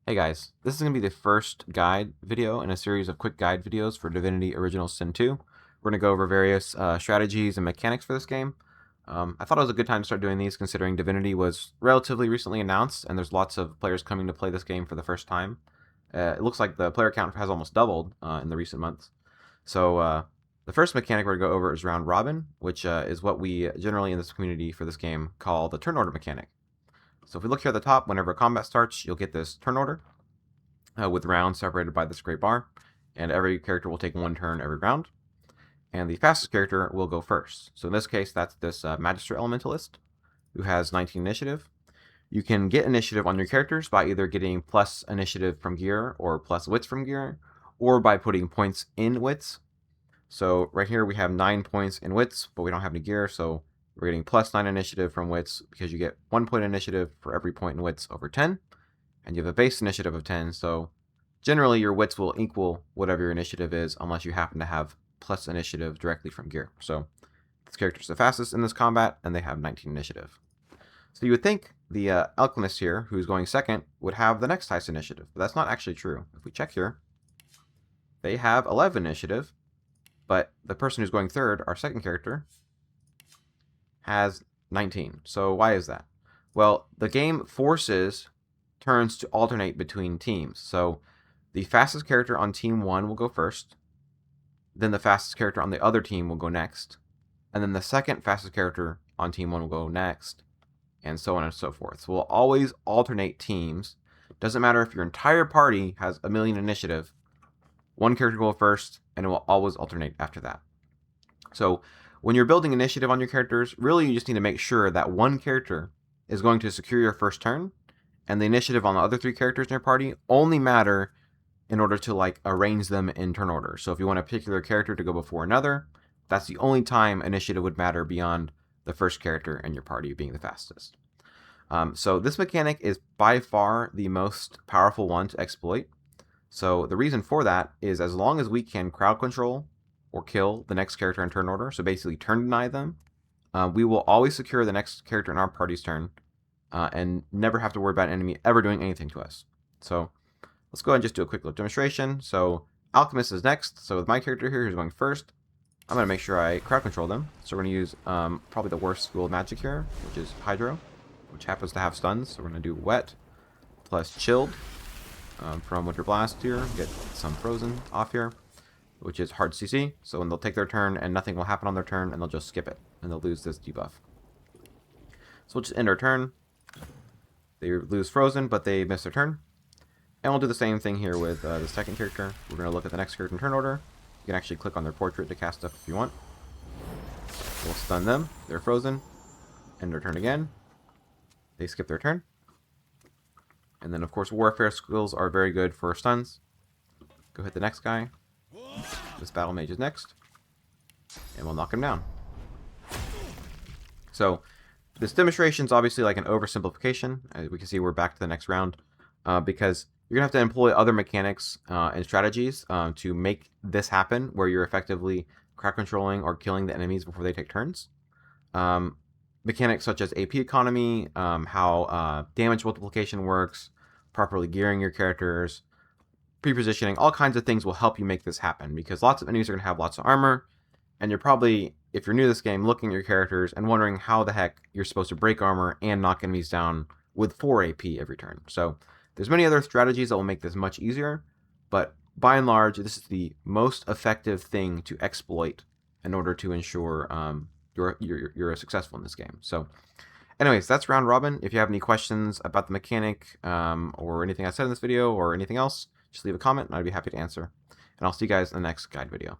Hey guys, this is going to be the first guide video in a series of quick guide videos for Divinity Original Sin 2. We're going to go over various strategies and mechanics for this game. I thought it was a good time to start doing these considering Divinity was relatively recently announced and there's lots of players coming to play this game for the first time. It looks like the player count has almost doubled in the recent months. So the first mechanic we're going to go over is round robin, which is what we generally in this community for this game call the turn order mechanic. So if we look here at the top, whenever combat starts, you'll get this turn order with rounds separated by this gray bar, and every character will take one turn every round, and the fastest character will go first. So in this case, that's this Magister Elementalist, who has 19 initiative. You can get initiative on your characters by either getting plus initiative from gear or plus wits from gear, or by putting points in wits. So right here we have 9 points in wits, but we don't have any gear, so we're getting plus 9 initiative from wits because you get 1 point initiative for every point in wits over 10. And you have a base initiative of 10, so generally your wits will equal whatever your initiative is unless you happen to have plus initiative directly from gear. So this character is the fastest in this combat, and they have 19 initiative. So you would think the Alchemist here, who's going second, would have the next highest initiative, but that's not actually true. If we check here, they have 11 initiative, but the person who's going third, our second character, has 19. So why is that? Well, the game forces turns to alternate between teams. So the fastest character on team 1 will go first, then the fastest character on the other team will go next, and then the second fastest character on team 1 will go next, and so on and so forth. So we'll always alternate teams. Doesn't matter if your entire party has a million initiative, one character will go first, and it will always alternate after that. So when you're building initiative on your characters, really you just need to make sure that one character is going to secure your first turn, and the initiative on the other 3 characters in your party only matter in order to arrange them in turn order. So if you want a particular character to go before another, that's the only time initiative would matter beyond the first character in your party being the fastest. So this mechanic is by far the most powerful one to exploit. So the reason for that is as long as we can crowd control or kill the next character in turn order, so basically turn deny them, we will always secure the next character in our party's turn and never have to worry about an enemy ever doing anything to us. So let's go ahead and just do a quick little demonstration. So Alchemist is next. So with my character here who's going first, I'm going to make sure I crowd control them. So we're going to use probably the worst school of magic here, which is Hydro, which happens to have stuns. So we're going to do Wet plus Chilled from Winter Blast here. Get some Frozen off here, which is hard CC. So when they'll take their turn and nothing will happen on their turn, and they'll just skip it, and they'll lose this debuff. So we'll just end our turn. They lose Frozen, but they miss their turn. And we'll do the same thing here with the second character. We're going to look at the next character in turn order. You can actually click on their portrait to cast stuff if you want. We'll stun them. They're frozen. End their turn again. They skip their turn. And then, of course, Warfare skills are very good for stuns. Go hit the next guy. This Battle Mage is next. And we'll knock him down. So this demonstration is obviously like an oversimplification. As we can see, we're back to the next round because you're going to have to employ other mechanics and strategies to make this happen, where you're effectively crowd controlling or killing the enemies before they take turns. Mechanics such as AP economy, how damage multiplication works, properly gearing your characters, pre-positioning, all kinds of things will help you make this happen, because lots of enemies are going to have lots of armor, and you're probably, if you're new to this game, looking at your characters and wondering how the heck you're supposed to break armor and knock enemies down with 4 AP every turn. So there's many other strategies that will make this much easier, but by and large, this is the most effective thing to exploit in order to ensure you're successful in this game. So anyways, that's round robin. If you have any questions about the mechanic or anything I said in this video or anything else, just leave a comment and I'd be happy to answer. And I'll see you guys in the next guide video.